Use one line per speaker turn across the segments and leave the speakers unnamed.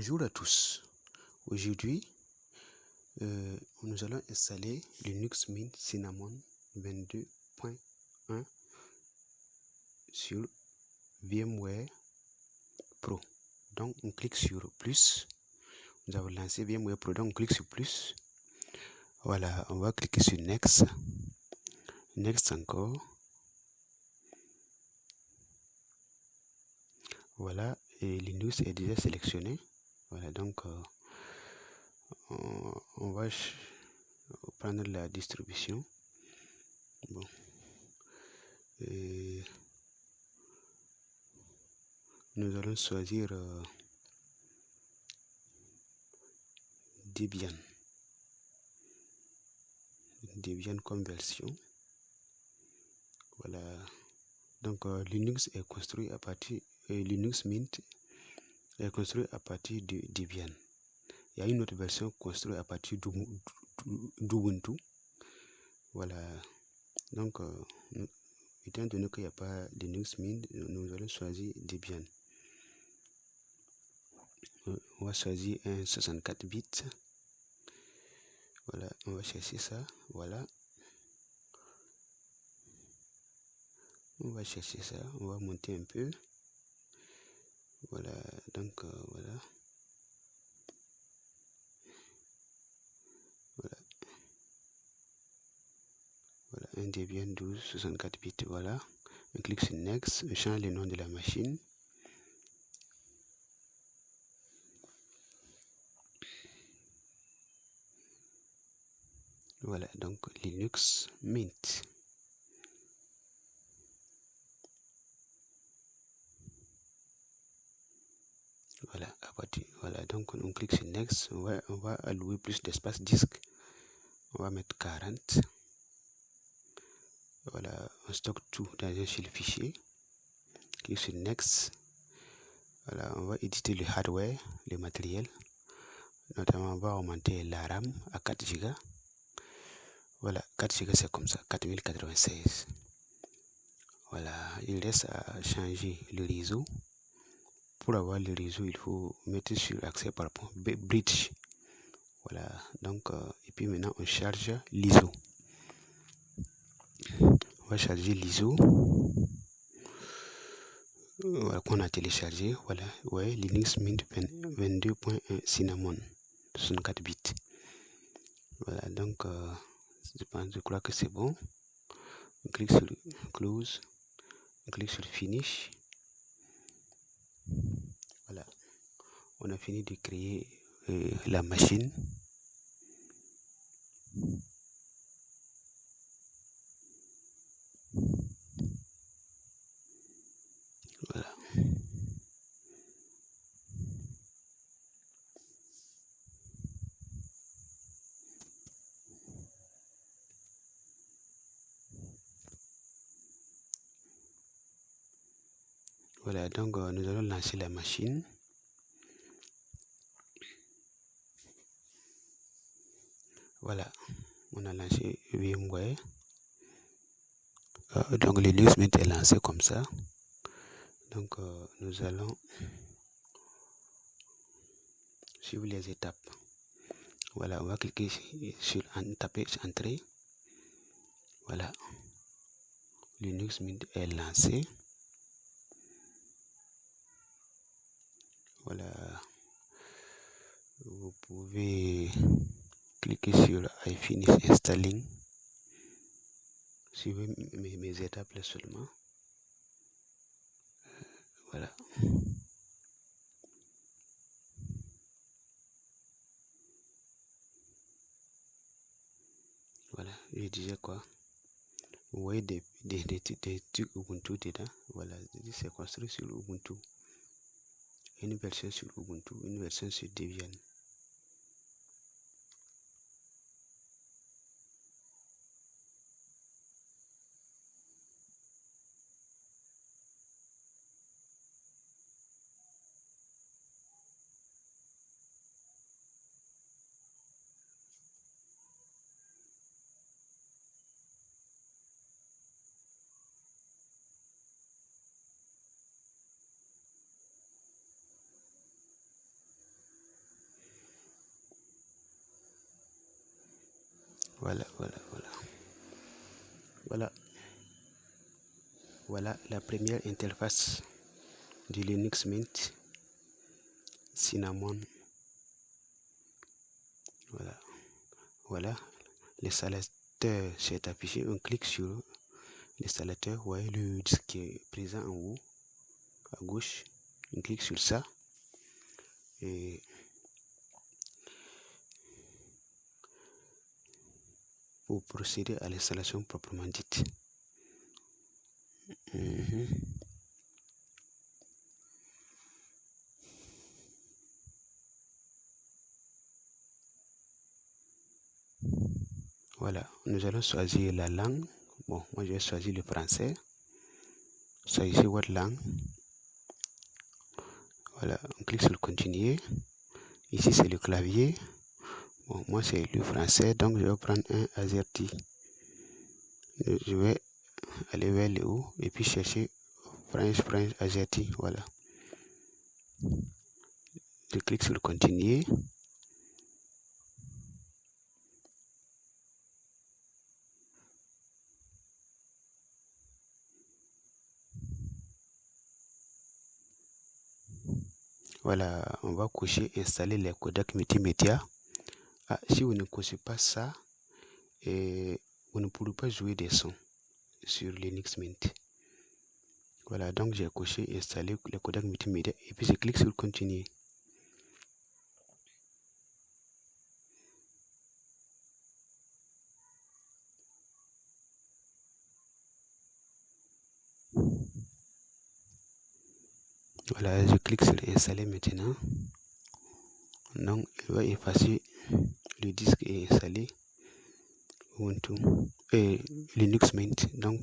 Bonjour à tous. Aujourd'hui, nous allons installer Linux Mint Cinnamon 22.1 sur VMware Pro. Donc, on clique sur plus. Nous avons lancé VMware Pro, donc on clique sur plus. Voilà, on va cliquer sur Next. Next encore. Voilà, et Linux est déjà sélectionné. Voilà, donc on va prendre la distribution. Bon. Et nous allons choisir Debian comme version. Voilà, donc Linux est construit à partir Linux Mint est construit à partir de Debian. Il y a une autre version construite à partir d'Ubuntu. Voilà, donc étant donné qu'il n'y a pas Linux Mint, nous allons choisir Debian. On va choisir un 64 bits. Voilà, on va chercher ça. Voilà, on va chercher ça. On va monter un peu. Voilà, donc voilà. Voilà, un Debian 12 64 bits. Voilà, on clique sur Next, on change le nom de la machine. Voilà, donc Linux Mint. Voilà, voilà, donc on clique sur Next, on va allouer plus d'espace disque. On va mettre 40. Voilà, on stocke tout dans un seul fichier. Clique sur Next. Voilà, on va éditer le hardware, le matériel. Notamment, on va augmenter la RAM à 4 Go. Voilà, 4 Go c'est comme ça, 4096. Voilà, il reste à changer le réseau. Pour avoir le réseau, il faut mettre sur accès par point bridge. Voilà, donc et puis maintenant on charge l'ISO. On va charger l'ISO. Voilà, qu'on a téléchargé. Voilà, ouais, Linux Mint 22.1 Cinnamon 64 bits. Voilà, donc je crois que c'est bon. On clique sur Close. On clique sur Finish. Voilà, on a fini de créer la machine. Voilà. Voilà, donc nous allons lancer la machine. Voilà, on a lancé VMware. Donc le Linux Mint est lancé comme ça. Donc nous allons suivre les étapes. Voilà, on va cliquer sur taper sur Entrée. Voilà, Linux Mint est lancé. Voilà, vous pouvez cliquer sur I finish installing. Suivez mes étapes là seulement. Voilà. Voilà, je disais quoi? Vous voyez des trucs Ubuntu dedans. Voilà, c'est construit sur Ubuntu. Une version sur Ubuntu, une version sur Debian. Voilà la première interface du Linux Mint Cinnamon. Voilà, l'installateur s'est affiché. On clique sur l'installateur. Vous voyez le disque qui est présent en haut à gauche. On clique sur ça et pour procéder à l'installation proprement dite. Voilà, nous allons choisir la langue. Bon, moi je vais choisir le français. Choisissez votre langue. Voilà, on clique sur continuer. Ici c'est le clavier. Bon, moi c'est le français, donc je vais prendre un AZERTY. Je vais aller vers le haut et puis chercher French AZERTY. Voilà. Je clique sur continuer. Voilà, on va cocher installer les codecs multimédia. Si vous ne cochez pas ça, vous ne pourrez pas jouer des sons sur Linux Mint. Voilà, donc j'ai coché installer les codecs multimédia et puis je clique sur continuer. Voilà, je clique sur installer maintenant. Donc, il va effacer le disque et installer Ubuntu et Linux Mint. Donc,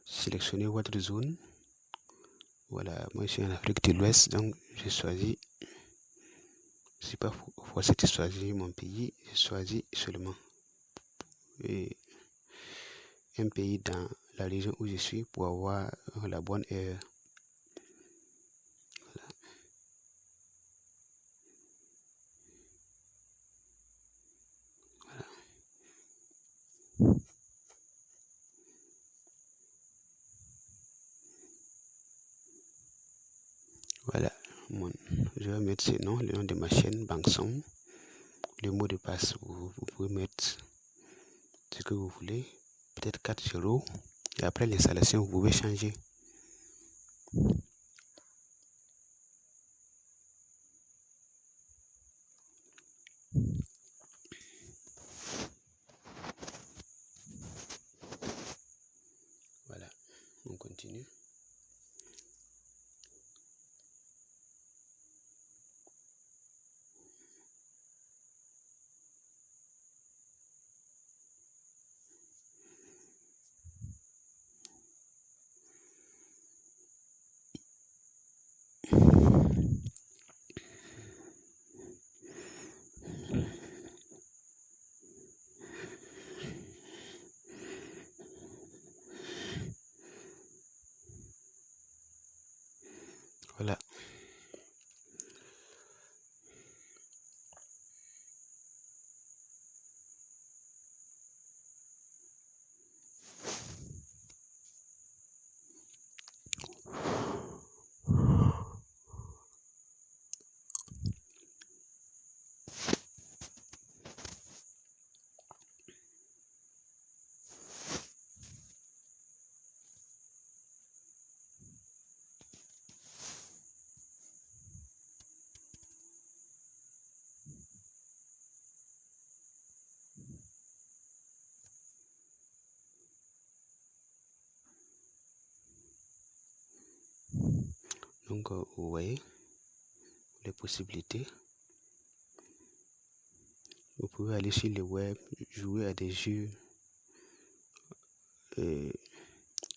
sélectionnez votre zone. Voilà, moi je suis en Afrique de l'Ouest, donc j'ai choisi. Je ne suis pas forcé de choisir mon pays, j'ai choisi seulement un pays dans la région où je suis pour avoir la bonne heure. Voilà, je vais mettre ce nom, le nom de ma chaîne, Bangson. Le mot de passe, vous pouvez mettre ce que vous voulez, peut-être 4 et après l'installation, vous pouvez changer. Voilà, on continue. Voilà. Donc, vous voyez les possibilités. Vous pouvez aller sur le web, jouer à des jeux,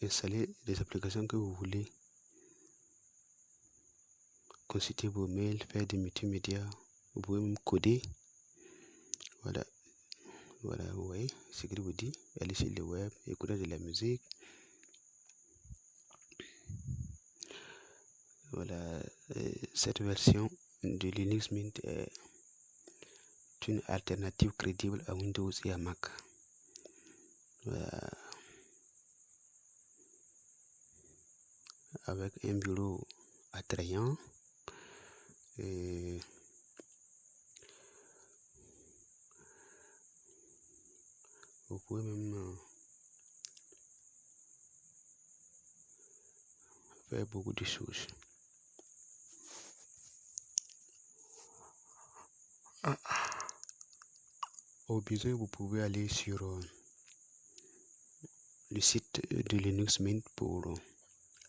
installer des applications que vous voulez, consulter vos mails, faire des multimédia. Vous pouvez même coder. Voilà, vous voyez ce qu'il vous dit. Aller sur le web, écouter de la musique. Voilà, cette version de Linux Mint est une alternative crédible à Windows et à Mac. Avec un bureau attrayant et vous pouvez même faire beaucoup de choses. Au besoin, vous pouvez aller sur le site de Linux Mint pour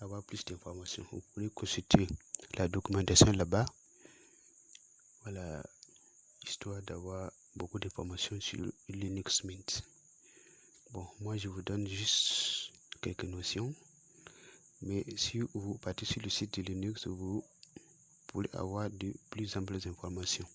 avoir plus d'informations. Vous pouvez consulter la documentation là-bas. Voilà, histoire d'avoir beaucoup d'informations sur Linux Mint. Bon, moi je vous donne juste quelques notions. Mais si vous partez sur le site de Linux, vous pourrez avoir de plus amples informations.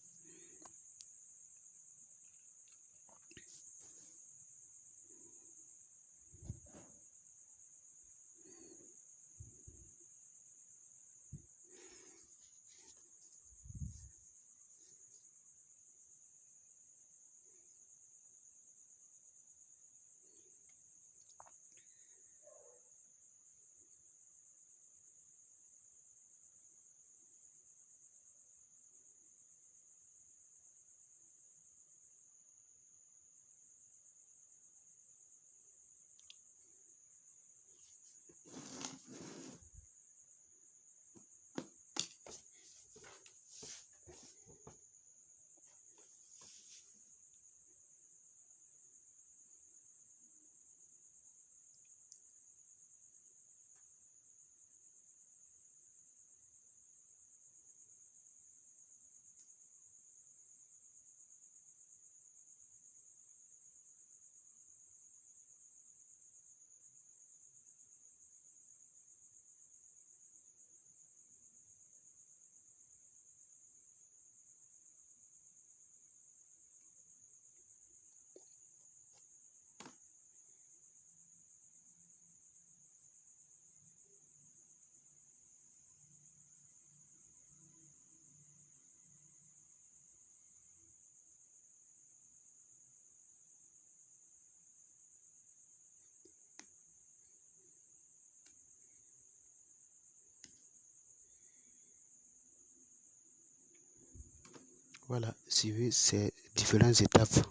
Voilà, suivez ces différentes étapes.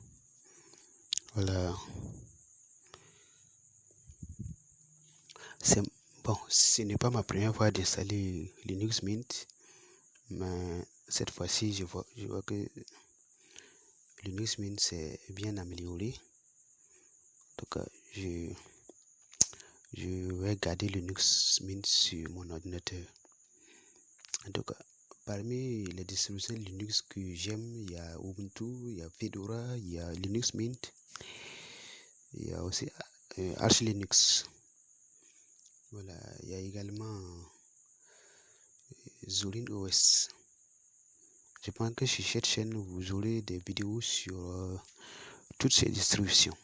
Voilà. Bon, ce n'est pas ma première fois d'installer Linux Mint, mais cette fois-ci, je vois que Linux Mint s'est bien amélioré. En tout cas, je vais garder Linux Mint sur mon ordinateur. En tout cas, parmi les distributions Linux que j'aime, il y a Ubuntu, il y a Fedora, il y a Linux Mint, il y a aussi Arch Linux. Voilà, il y a également Zorin OS. Je pense que sur cette chaîne, vous aurez des vidéos sur toutes ces distributions.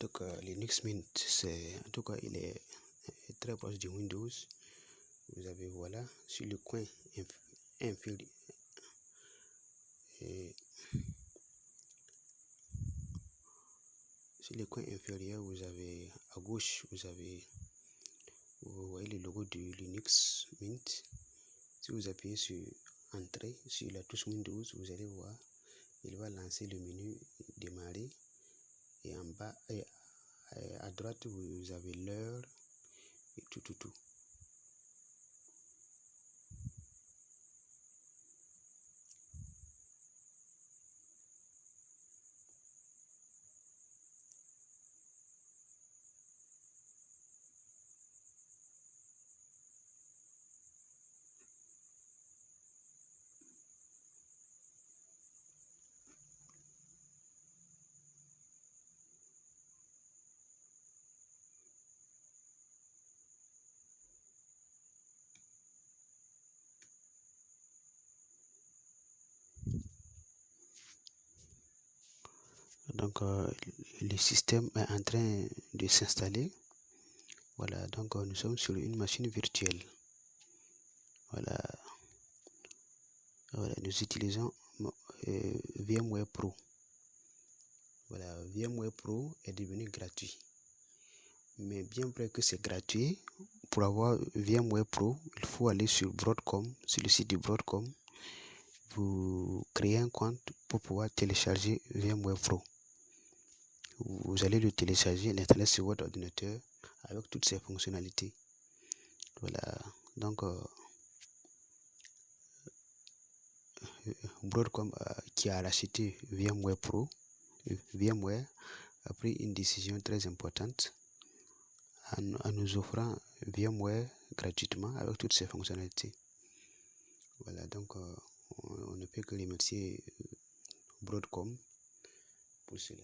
Donc Linux Mint, en tout cas, il est très proche de Windows. Vous avez voilà sur le coin inférieur. Sur le coin inférieur, vous avez à gauche, vous voyez le logo du Linux Mint. Si vous appuyez sur Entrée, sur la touche Windows, vous allez voir, il va lancer le menu Démarrer. Et en bas, et à droite, vous avez l'heure et tout. Donc, le système est en train de s'installer. Voilà, donc nous sommes sur une machine virtuelle. Voilà, nous utilisons VMware Pro. Voilà, VMware Pro est devenu gratuit. Mais bien vrai que c'est gratuit, pour avoir VMware Pro, il faut aller sur Broadcom, sur le site de Broadcom. Vous créez un compte pour pouvoir télécharger VMware Pro. Vous allez le télécharger, l'installer sur votre ordinateur avec toutes ses fonctionnalités. Voilà, donc Broadcom qui a racheté VMware Pro, VMware a pris une décision très importante en nous offrant VMware gratuitement avec toutes ses fonctionnalités. Voilà, donc on ne peut que remercier Broadcom pour cela.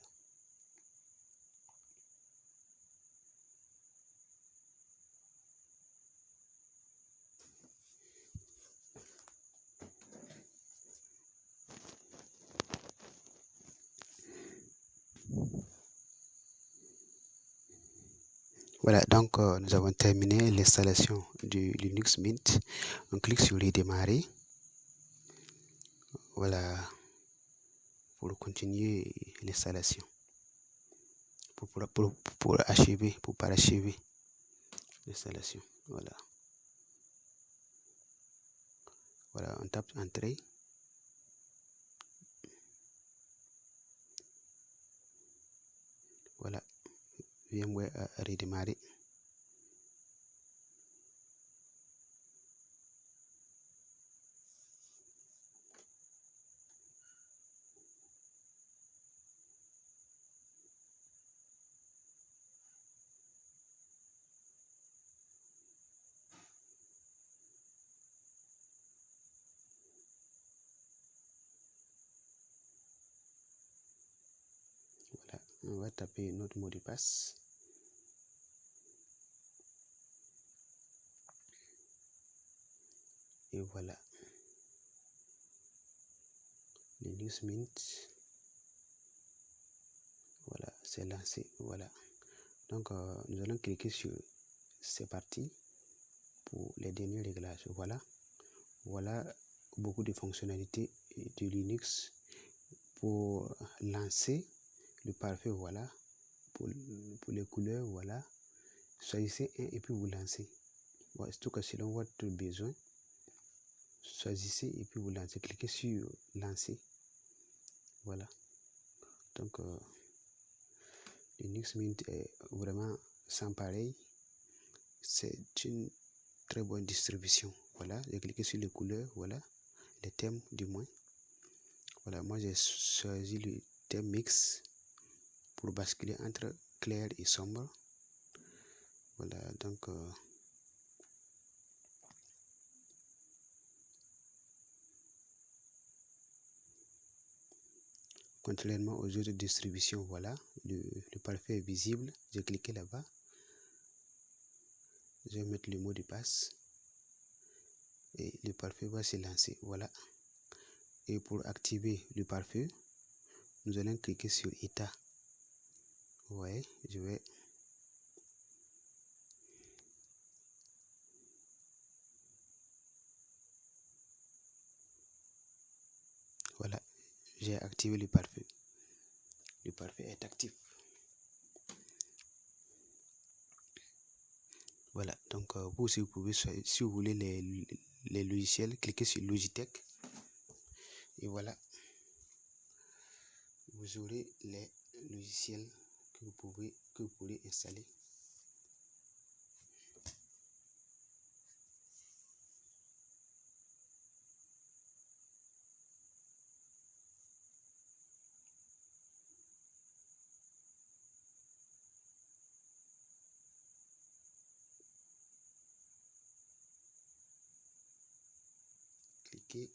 Voilà, donc nous avons terminé l'installation du Linux Mint. On clique sur Redémarrer. Voilà, pour continuer l'installation. Pour achever, pour parachever l'installation. Voilà. Voilà, on tape Entrée. Voilà, VMware a redémarré. Voilà, on va taper notre mot de passe. Et voilà, Linux Mint. Voilà, c'est lancé. Voilà. Donc, nous allons cliquer sur C'est parti pour les derniers réglages. Voilà beaucoup de fonctionnalités de Linux pour lancer le parfait. Voilà, pour les couleurs. Voilà, choisissez un et puis vous lancez. Voilà, surtout que selon votre besoin, choisissez et puis vous lancez. Cliquez sur lancer. Voilà, donc Linux Mint est vraiment sans pareil. C'est une très bonne distribution. Voilà, j'ai cliqué sur les couleurs, voilà, les thèmes du moins. Voilà, moi j'ai choisi le thème mix pour basculer entre clair et sombre. Voilà, donc contrairement aux autres distributions, voilà, le parfait est visible. J'ai cliqué là-bas. Je vais mettre le mot de passe et le parfait va se lancer. Voilà. Et pour activer le parfait, nous allons cliquer sur état. Ouais, je vais Voilà, j'ai activé le pare-feu. Le pare-feu est actif. Voilà, donc vous aussi, vous pouvez, si vous voulez les logiciels, cliquez sur Logitech. Et voilà, vous aurez les logiciels que vous pourrez installer. Cliquez.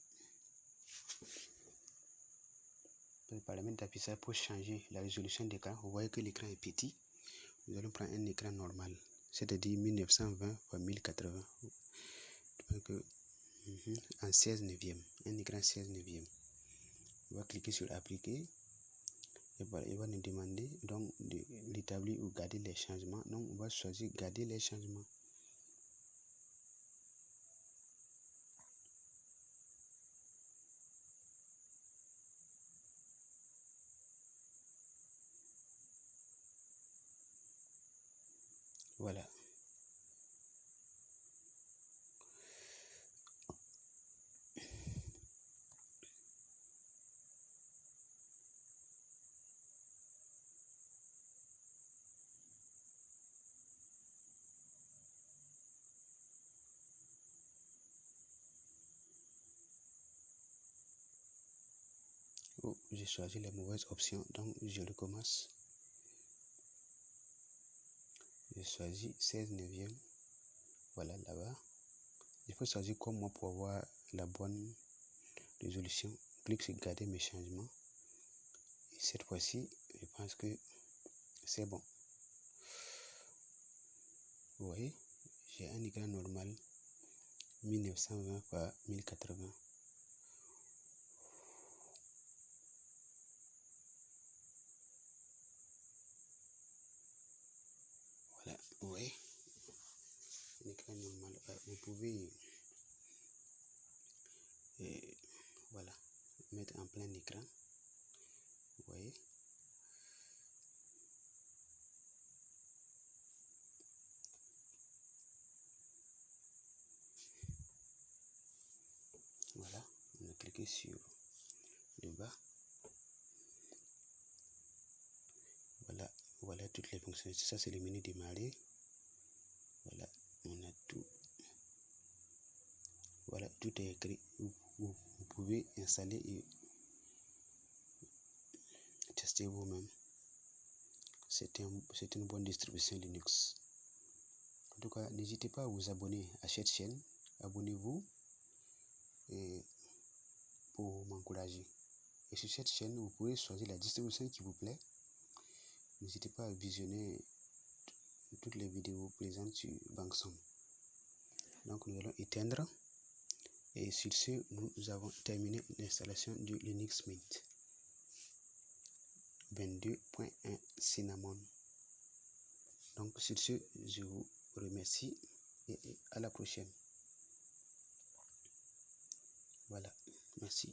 Par la même d'appuyer ça pour changer la résolution d'écran. Vous voyez que l'écran est petit. Nous allons prendre un écran normal, c'est-à-dire 1920 x 1080. Donc, en 16 neuvième, un écran 16 neuvième. On va cliquer sur appliquer. Et voilà, il va nous demander donc de l'établir ou garder les changements. Donc, on va choisir garder les changements. Voilà. Oh, j'ai choisi la mauvaise option, donc je recommence. J'ai choisi 16 neuvième. Voilà, là-bas. Il faut choisir comme moi pour avoir la bonne résolution. Clique sur garder mes changements. Et cette fois-ci, je pense que c'est bon. Vous voyez, j'ai un écran normal 1920 x 1080. Voilà, vous voyez, un écran normal. Vous pouvez voilà, mettre en plein écran. Vous voyez. Voilà, on a cliqué sur le bas. Voilà, voilà toutes les fonctionnalités. Ça, c'est le menu démarrer. Voilà, on a tout. Voilà, tout est écrit. Vous pouvez installer et tester vous-même. C'est une bonne distribution Linux. En tout cas, n'hésitez pas à vous abonner à cette chaîne. Abonnez-vous pour m'encourager. Et sur cette chaîne, vous pouvez choisir la distribution qui vous plaît. N'hésitez pas à visionner toutes les vidéos présentes sur Bangson. Donc nous allons éteindre. Et sur ce, nous avons terminé l'installation du Linux Mint 22.1 Cinnamon. Donc sur ce, je vous remercie et à la prochaine. Voilà, merci.